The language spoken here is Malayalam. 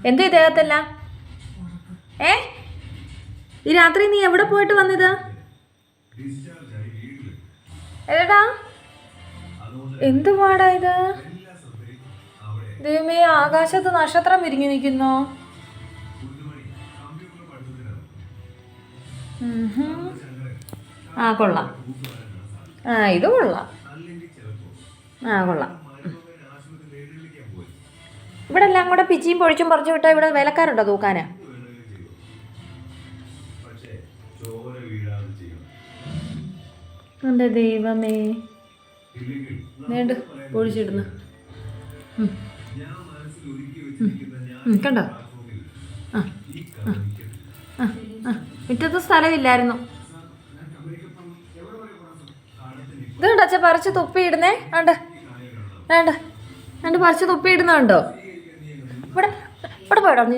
എന്തോ ഇദ്ദേഹത്തല്ല ഈ രാത്രി നീ എവിടെ പോയിട്ട് വന്നത്? ഏടാ എന്ത് പാടാ ഇത്? ദൈവമേ, ആകാശത്ത് നക്ഷത്രം വിരിഞ്ഞു നിൽക്കുന്നു. കൊള്ളാം. ഇത് കൊള്ളാം. കൊള്ളാം. ഇവിടെ എല്ലാം കൂടെ പിച്ചിയും പൊഴിച്ചും പറിച്ചു വിട്ടാൽ ഇവിടെ വേലക്കാരുണ്ടോ തൂക്കാന്? എൻ്റെ ദൈവമേ, വേണ്ട പൊഴിച്ചിടുന്നു. കണ്ടോ? മുറ്റത്ത് സ്ഥലമില്ലായിരുന്നു. ഇത് കണ്ടോ അച്ഛൻ പറിച്ച് തുപ്പിയിടുന്നേ? വേണ്ട വേണ്ട വേണ്ട പറിച്ച് തുപ്പിയിടുന്നുണ്ടോ? ഇവിടെ ഇവിടെ പോയിടോ നീ.